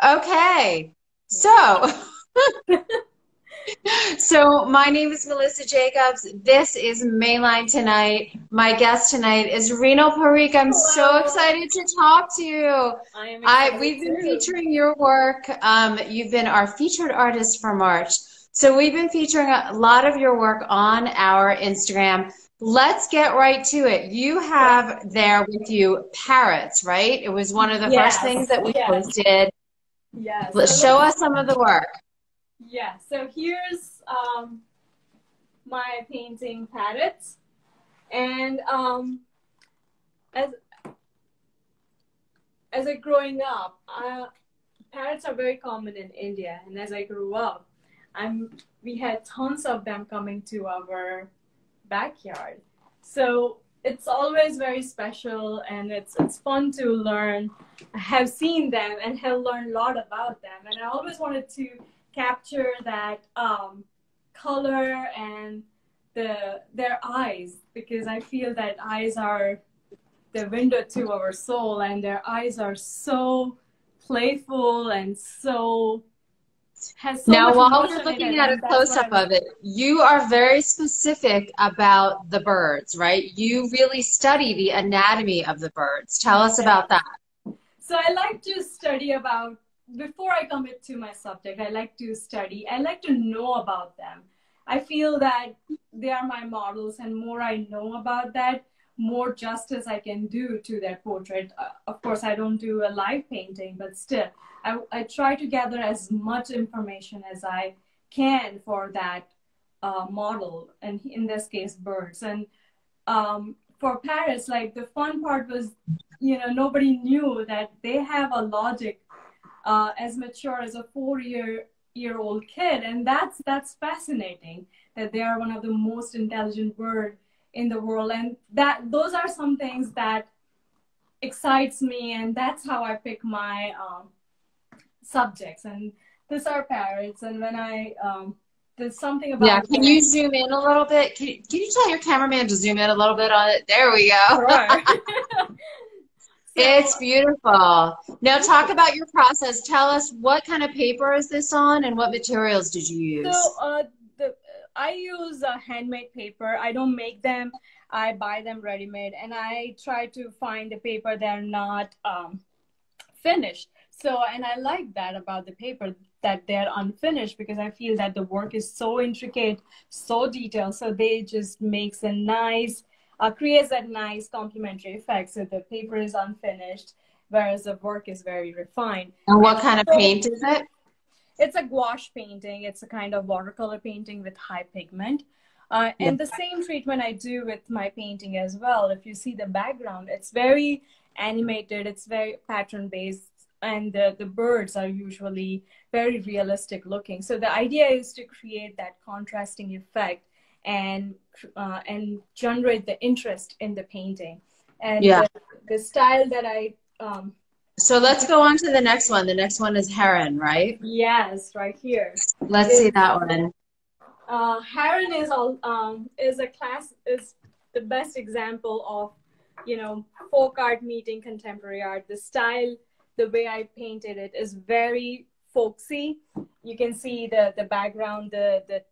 Okay. Yeah. So, so my name is Melissa Jacobs. This is Mainline Tonight. My guest tonight is Rinal Parikh. I'm so Hello. excited to talk to you. I am excited We've been too. featuring your work. You've been our featured artist for March. So we've been featuring a lot of your work on our Instagram. Let's get right to it. You Sure. have there with you parrots, right? It was one of the first things Yes, that we yes, posted. yes. So Let's show us some of the work. yeah. So here's my painting parrots, and as as I growing up, parrots are very common in India, and as I grew up, we had tons of them coming to our backyard. So it's always very special, and it's fun to learn. I have seen them and have learned a lot about them, and I always wanted to capture that color and their eyes, because I feel that eyes are the window to our soul, and their eyes are so playful and so has so Now, much while we're emotion in looking it, at a and that's what close-up I love. of it, you are very specific about the birds, right? You really study the anatomy of the birds. Tell us Yeah. about that. So I like to study about, before I commit to my subject, I like to know about them. I feel that they are my models, and more I know about that, more justice I can do to their portrait. Of course, I don't do a live painting, but still, I try to gather as much information as I can for that model, and in this case, birds. And for Paris, like the fun part was, nobody knew that they have a logic as mature as a four-year old kid, and that's fascinating. That they are one of the most intelligent bird in the world, and that those are some things that excites me, and that's how I pick my subjects. And these are parrots, and when I there's something Yeah, about can them. you zoom in a little bit? Can you tell your cameraman to zoom in a little bit on it? There we go. Sure. So It's beautiful. Now thank talk you. about your process. Tell us what kind of paper is this on and what materials did you So use? the I use handmade paper. I don't make them. I buy them ready made, and I try to find the paper that are not finished. So, and I like that about the paper, that they're unfinished, because I feel that the work is so intricate, so detailed. So they just makes a nice, creates that nice complementary effect. So the paper is unfinished, whereas the work is very refined. And And what kind of so paint is it? it's a gouache painting. It's a kind of watercolor painting with high pigment. Yeah. And the same treatment I do with my painting as well. If you see the background, it's very animated, it's very pattern based, and the birds are usually very realistic looking. So the idea is to create that contrasting effect and generate the interest in the painting. And Yeah. the style that I So let's go on to the next one. The next one is heron, right? yes, right here Let's see is that one. Heron is the best example of folk art meeting contemporary art. The style, the way I painted it is very folksy. You can see the background, the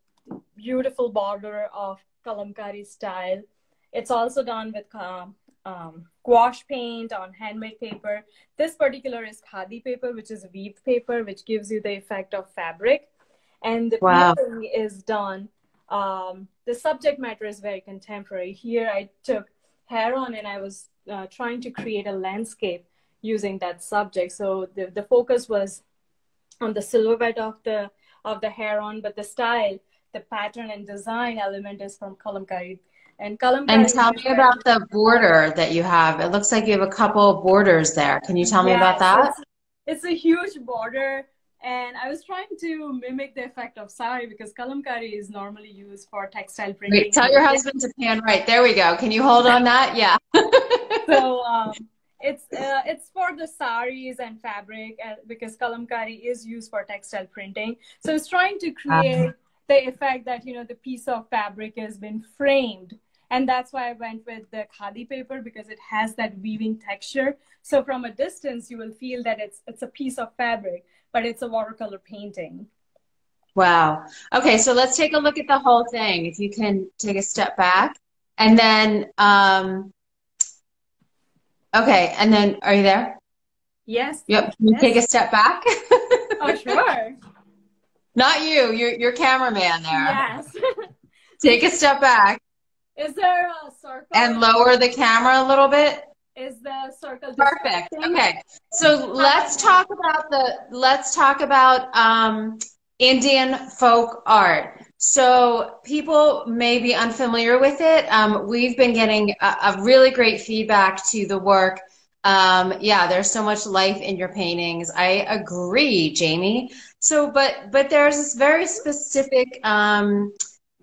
beautiful border of Kalamkari style. It's also done with gouache paint on handmade paper. This particular is khadi paper, which is weaved paper, which gives you the effect of fabric. And the Wow. painting is done. The subject matter is very contemporary. Here I took heron, and I was trying to create a landscape using that subject. So the focus was on the silhouette of the heron, but the style, the pattern and design element is from Kalamkari. And And Kalamkari tell is me very about the border that you have. It looks like you have a couple of borders there. Can you tell me about yes, that? it's a huge border, and I was trying to mimic the effect of sari, because kalamkari is normally used for textile Wait, printing in tell your India. husband to pan right. There we go. Can you hold on that? Yeah. So it's for the saris and fabric, because kalamkari is used for textile printing. So it's trying to create the effect that the piece of fabric has been framed, And that's why I went with the khadi paper, because it has that weaving texture. So from a distance, you will feel that it's a piece of fabric, but it's a watercolor painting. Wow. Okay, so let's take a look at the whole thing. If you can take a step back. And then, okay, and then, are you there? Yes. Yep. Can you take a step back? Oh, sure. Not you, your cameraman there. Yes. Take a step back. Is there a circle? And lower the camera a little bit. Is the circle perfect? Okay. So let's talk about Indian folk art. So people may be unfamiliar with it. We've been getting a really great feedback to the work. Yeah, there's so much life in your paintings. I agree, Jamie. So, but there's this very specific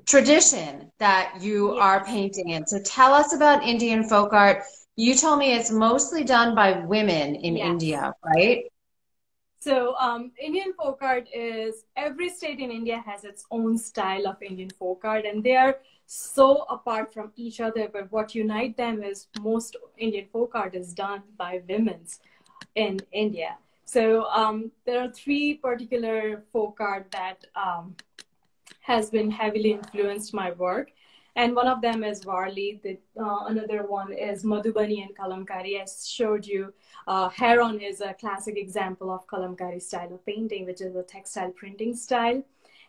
tradition that you are painting in. So tell us about Indian folk art. You told me it's mostly done by women in India, right? So Indian folk art is, every state in India has its own style of Indian folk art, and they are so apart from each other, but what unites them is most Indian folk art is done by women in India. So there are three particular folk art that has been heavily influenced my work. And one of them is Warli. Another one is Madhubani and Kalamkari. I showed you Heron is a classic example of Kalamkari style of painting, which is a textile printing style.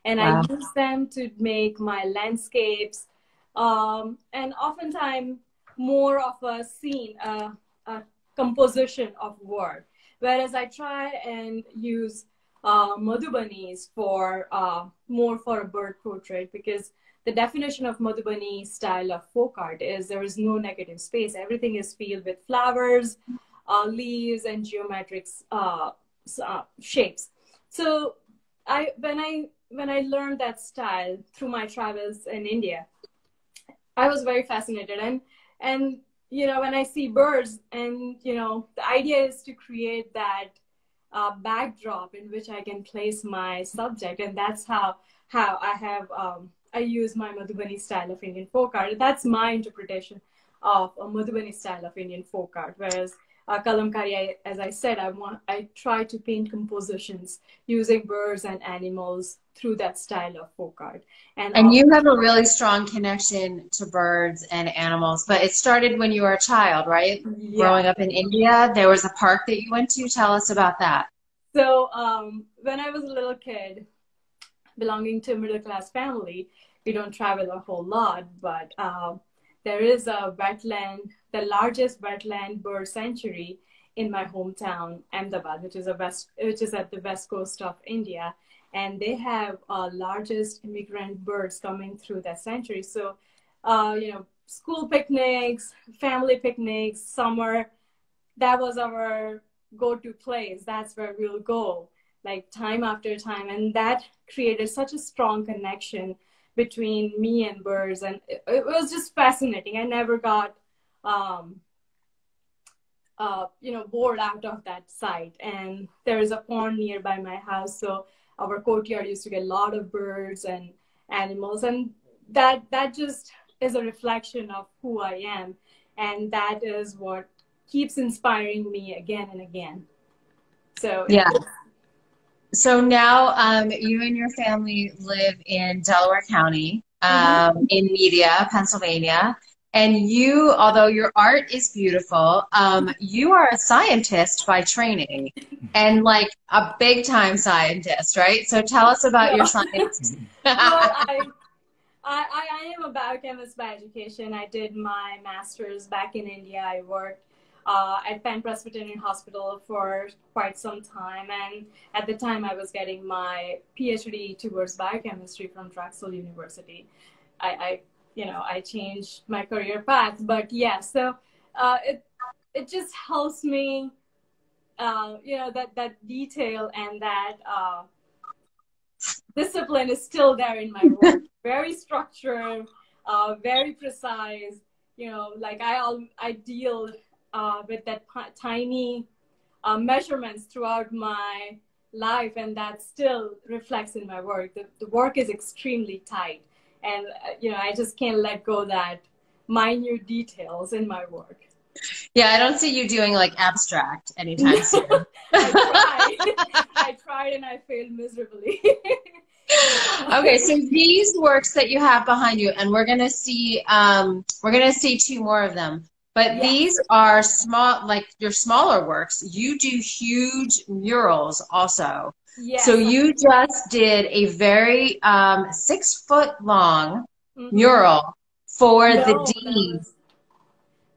And I use them to make my landscapes, and oftentimes more of a scene, a composition of word. Whereas I try and use Madhubanis for more for a bird portrait, because the definition of Madhubani style of folk art is there is no negative space. Everything is filled with flowers, leaves, and geometric shapes. So when I learned that style through my travels in India, I was very fascinated. And you know, when I see birds, and you know, the idea is to create that backdrop in which I can place my subject, and that's how I have I use my Madhubani style of Indian folk art. That's my interpretation of a Madhubani style of Indian folk art. Whereas Kalamkari, as I said, I try to paint compositions using birds and animals through that style of folk art. And you have a really strong connection to birds and animals, but it started when you were a child, right? Yeah. Growing up in India, there was a park that you went to. Tell us about that. So when I was a little kid, belonging to a middle-class family, we don't travel a whole lot, but there is a wetland, the largest wetland bird sanctuary in my hometown, Ahmedabad, which is at the west coast of India, and they have largest immigrant birds coming through that sanctuary. So, you know, school picnics, family picnics, summer, that was our go-to place. That's where we'll go, like time after time, and that created such a strong connection between me and birds, and it was just fascinating. I never got you know, bored out of that site. And there is a pond nearby my house, so our courtyard used to get a lot of birds and animals, and that just is a reflection of who I am, and that is what keeps inspiring me again and again. So yeah. So now you and your family live in Delaware County, in Media, Pennsylvania. And you, although your art is beautiful, you are a scientist by training, and like a big time scientist, right? So tell us about your science. Well, I am a biochemist by education. I did my master's back in India. I worked at Penn Presbyterian Hospital for quite some time, and at the time I was getting my PhD towards biochemistry from Drexel University. I changed my career path, but yeah, so it just helps me, you know, that detail and that discipline is still there in my work. Very structured, very precise. You know, like I deal with that tiny measurements throughout my life, and that still reflects in my work. The work is extremely tight, and you know, I just can't let go that minute details in my work. Yeah, I don't see you doing like abstract anytime soon. I tried and I failed miserably. Okay, so these works that you have behind you, and we're gonna see two more of them. But Yes. These are small, like your smaller works. You do huge murals also. Yes. So you just did a very 6 foot long mural for the dean.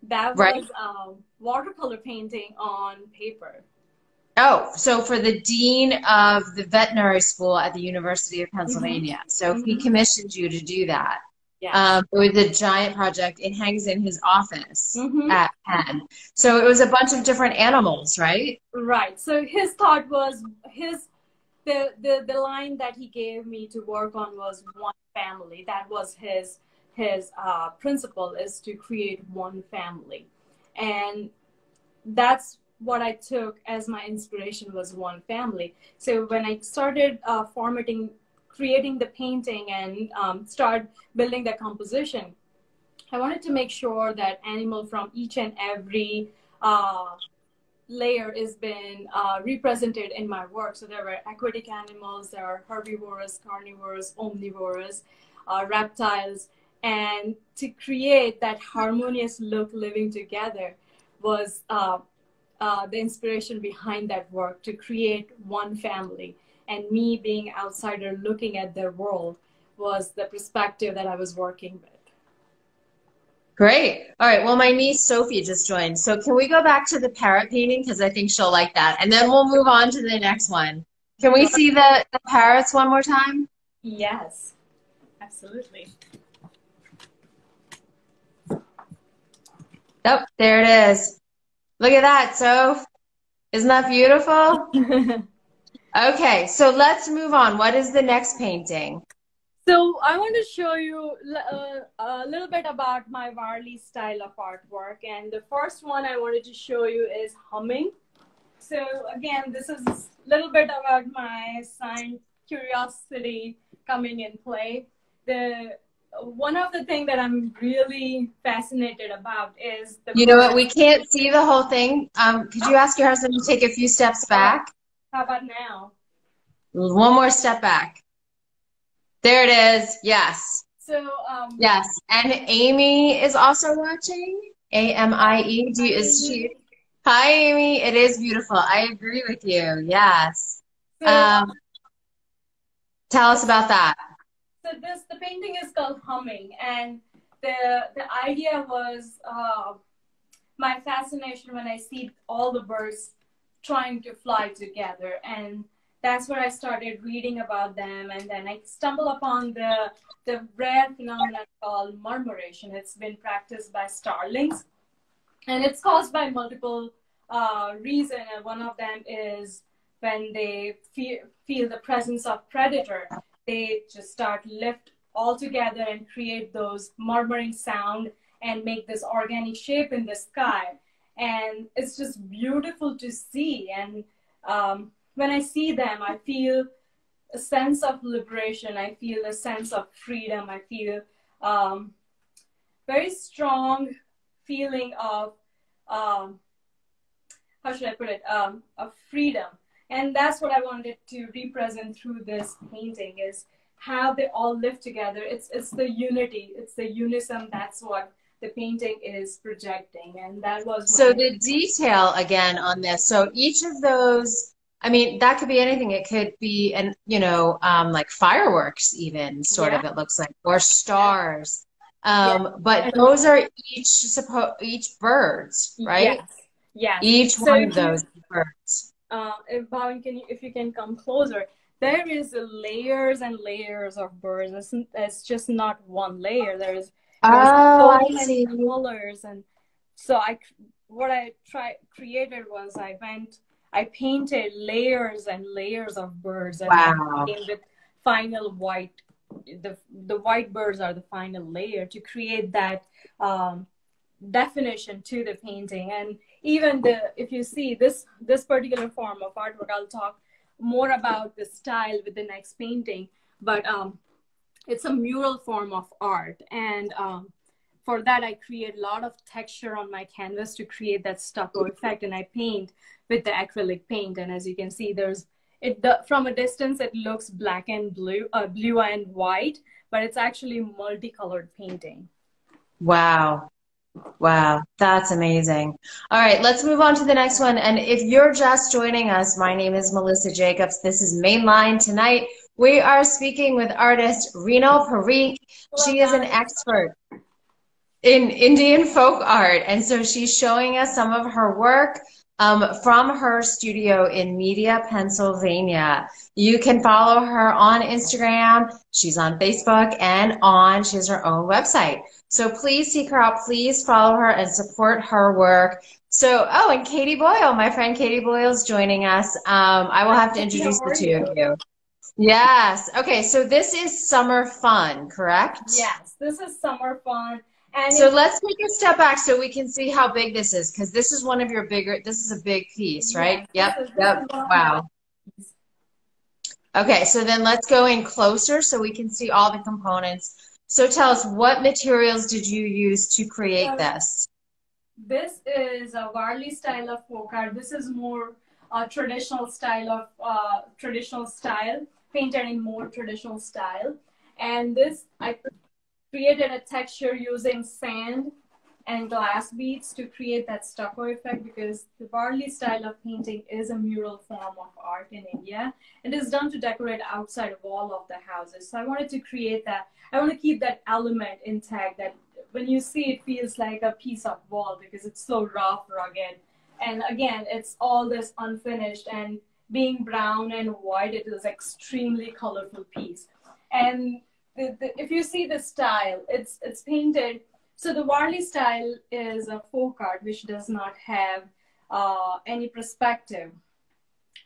That right? was watercolor painting on paper. Oh, so for the dean of the veterinary school at the University of Pennsylvania. So he commissioned you to do that. Yes. It was a giant project. It hangs in his office at Penn. So it was a bunch of different animals, right? Right. So his thought was the line that he gave me to work on was one family. That was his principle, is to create one family, and that's what I took as my inspiration, was one family. So when I started creating the painting and start building the composition, I wanted to make sure that animal from each and every layer is been represented in my work. So there were aquatic animals, there are herbivores, carnivores, omnivores, reptiles, and to create that harmonious look living together was the inspiration behind that work, to create one family. And me being outsider looking at their world was the perspective that I was working with. Great. All right. Well, my niece Sophie just joined. So can we go back to the parrot painting? Because I think she'll like that. And then we'll move on to the next one. Can we see the parrots one more time? Yes, absolutely. Oh, there it is. Look at that, Soph. Isn't that beautiful? Okay, so let's move on. What is the next painting? So I want to show you a little bit about my Warli style of artwork. And the first one I wanted to show you is humming. So again, this is a little bit about my science curiosity coming in play. One of the things that I'm really fascinated about is the— You know what? We can't see the whole thing. Could you ask your husband to take a few steps back? How about now? One more step back. There it is. Yes. So yes. And Amy is also watching. AMIE. Is she? Hi, Amy. It is beautiful. I agree with you. Yes. So, tell us about that. So the painting is called Humming, and the idea was my fascination when I see all the birds trying to fly together, and that's where I started reading about them, and then I stumbled upon the rare phenomenon called murmuration. It's been practiced by starlings, and it's caused by multiple reasons. And one of them is when they feel the presence of predator, they just start lift all together and create those murmuring sound and make this organic shape in the sky. And it's just beautiful to see. And when I see them, I feel a sense of liberation. I feel a sense of freedom. I feel very strong feeling of, how should I put it, of freedom. And that's what I wanted to represent through this painting, is how they all live together. It's the unity, it's the unison. That's what the painting is projecting. And that was so the detail again on this. So each of those, I mean, that could be anything. It could be, and like fireworks, even sort of. It looks like, or stars. But those are each birds, right? Yes. Each one of those birds. Bhavin, if you can come closer, there is layers and layers of birds. It's just not one layer. There's so many colors, and so what I created was I painted layers and layers of birds, and came with final white. The white birds are the final layer to create that definition to the painting. And even if you see this particular form of artwork, I'll talk more about the style with the next painting, but it's a mural form of art. And for that, I create a lot of texture on my canvas to create that stucco effect, and I paint with the acrylic paint. And as you can see, from a distance, it looks black and blue, blue and white, but it's actually multicolored painting. Wow. Wow, that's amazing. All right, let's move on to the next one. And if you're just joining us, my name is Melissa Jacobs. This is Mainline. Tonight, we are speaking with artist Rinal Parikh. She is an expert in Indian folk art, and so she's showing us some of her work from her studio in Media, Pennsylvania. You can follow her on Instagram. She's on Facebook, and she has her own website. So please seek her out. Please follow her and support her work. So, and Katie Boyle, my friend Katie Boyle is joining us. I will have to introduce the two of you. Yes. Okay. So this is summer fun, correct? Yes, this is summer fun. And so let's take a step back so we can see how big this is, because this is one of your this is a big piece, right? Yes, Yep. Wow. Okay, so then let's go in closer so we can see all the components. So tell us, what materials did you use to create this? This is a Warli style of folk art. This is more traditional style, painted in more traditional style. And this, I created a texture using sand and glass beads to create that stucco effect, because the Warli style of painting is a mural form of art in India. It is done to decorate outside wall of the houses. So I wanted to create that. I want to keep that element intact, that when you see it feels like a piece of wall, because it's so rough, rugged. And again, it's all this unfinished, and being brown and white, it is extremely colorful piece. And if you see the style, it's painted. So the Warli style is a folk art which does not have any perspective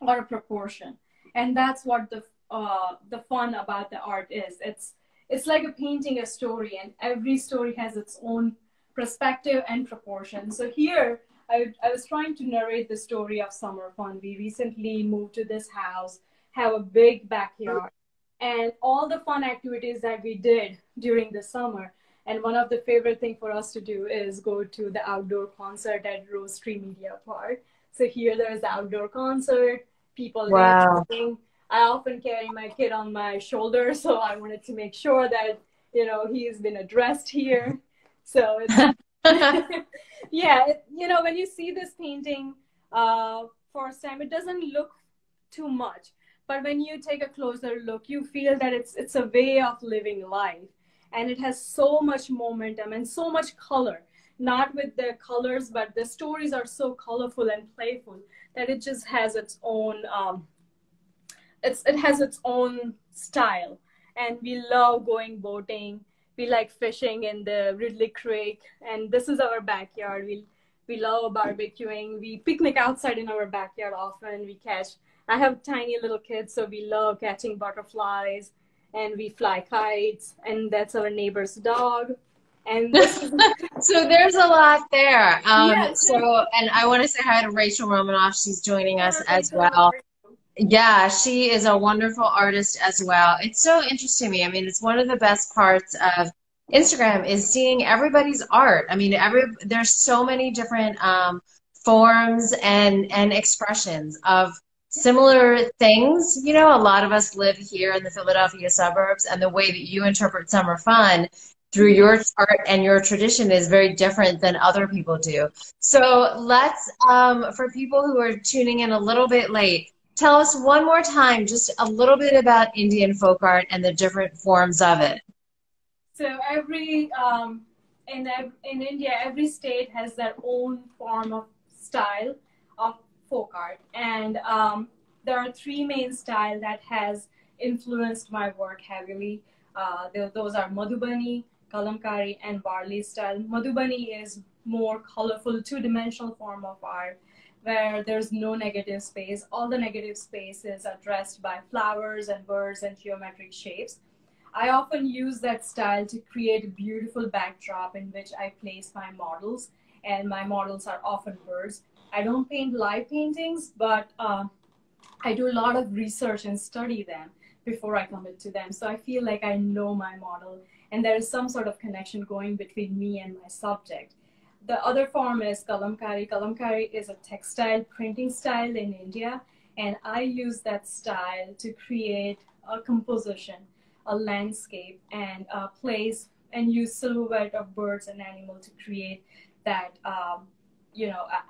or a proportion, and that's what the fun about the art is. It's like a painting a story, and every story has its own perspective and proportion. So here, I was trying to narrate the story of summer fun. We recently moved to this house, have a big backyard, and all the fun activities that we did during the summer. And one of the favorite things for us to do is go to the outdoor concert at Rose Tree Media Park. So here there's the outdoor concert, people dancing. I often carry my kid on my shoulder, so I wanted to make sure that, he's been addressed here. So it's, yeah, when you see this painting first time, it doesn't look too much. But when you take a closer look, you feel that it's a way of living life. And it has so much momentum and so much color, not with the colors, but the stories are so colorful and playful that it just has its own, it has its own style. And we love going boating. We like fishing in the Ridley Creek, and this is our backyard. We love barbecuing. We picnic outside in our backyard often. I have tiny little kids, so we love catching butterflies. And we fly kites, and that's our neighbor's dog. And so there's a lot there. And I want to say hi to Rachel Romanoff. She's joining us as well. Yeah, she is a wonderful artist as well. It's so interesting to me. I mean, it's one of the best parts of Instagram is seeing everybody's art. I mean, there's so many different forms and expressions of similar things. A lot of us live here in the Philadelphia suburbs, and the way that you interpret summer fun through your art and your tradition is very different than other people do. So let's, for people who are tuning in a little bit late, tell us one more time just a little bit about Indian folk art and the different forms of it. So in India, every state has their own form of style of folk art, and there are three main styles that has influenced my work heavily. Those are Madhubani, Kalamkari, and Warli style. Madhubani is more colorful, two-dimensional form of art where there's no negative space. All the negative space is addressed by flowers and birds and geometric shapes. I often use that style to create a beautiful backdrop in which I place my models, and my models are often birds. I don't paint live paintings, but I do a lot of research and study them before I commit to them. So I feel like I know my model, and there is some sort of connection going between me and my subject. The other form is Kalamkari. Kalamkari is a textile printing style in India, and I use that style to create a composition, a landscape, and a place, and use silhouette of birds and animals to create that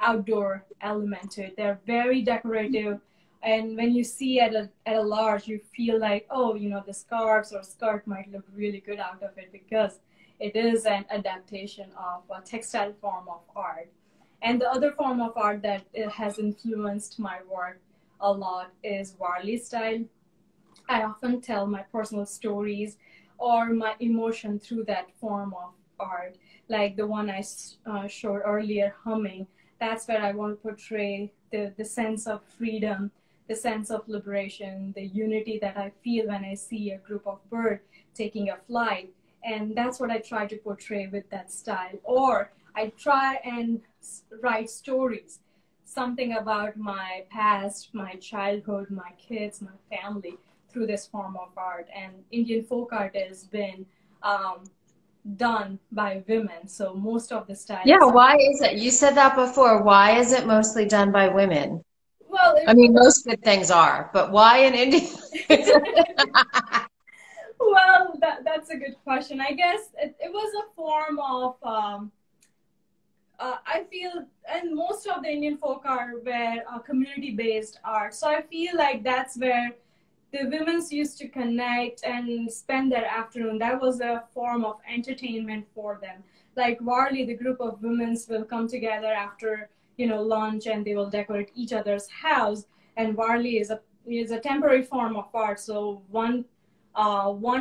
outdoor element to it. They're very decorative, and when you see at a large, you feel like, oh, the scarves or skirt might look really good out of it, because it is an adaptation of a textile form of art. And the other form of art that has influenced my work a lot is Warli style. I often tell my personal stories or my emotion through that form of art, like the one I showed earlier, humming. That's where I want to portray the sense of freedom, the sense of liberation, the unity that I feel when I see a group of birds taking a flight. And that's what I try to portray with that style. Or I try and write stories, something about my past, my childhood, my kids, my family, through this form of art. And Indian folk art has been done by women. So most of the styles. Yeah, why is it? You said that before. Why is it mostly done by women? Well, I mean, most good things are, but why in India? Well, that's a good question. I guess it was a form of, I feel, and most of the Indian folk art were community-based art. So I feel like that's where the women used to connect and spend their afternoon. That was a form of entertainment for them. Like Warli, the group of women will come together after lunch, and they will decorate each other's house. And Warli is a temporary form of art. So one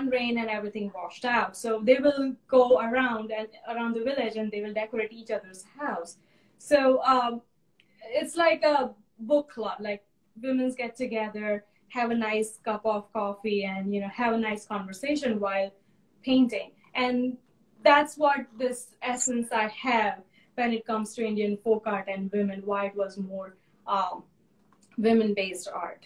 rain and everything washed out. So they will go around the village, and they will decorate each other's house. So it's like a book club. Like women get together, have a nice cup of coffee, and have a nice conversation while painting. And that's what this essence I have when it comes to Indian folk art and women, why it was more women-based art.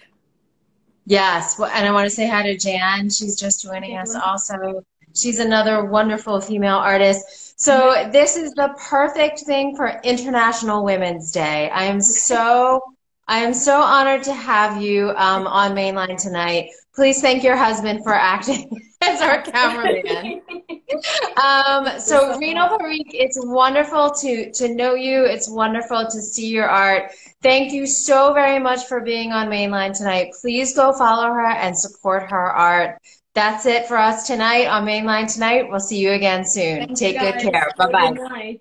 Yes, well, and I want to say hi to Jan. She's just joining us also. She's another wonderful female artist. So this is the perfect thing for International Women's Day. I am so honored to have you on Mainline tonight. Please thank your husband for acting as our cameraman. So Rinal Parikh, it's wonderful to know you. It's wonderful to see your art. Thank you so very much for being on Mainline tonight. Please go follow her and support her art. That's it for us tonight on Mainline Tonight. We'll see you again soon. Take good care. Bye-bye.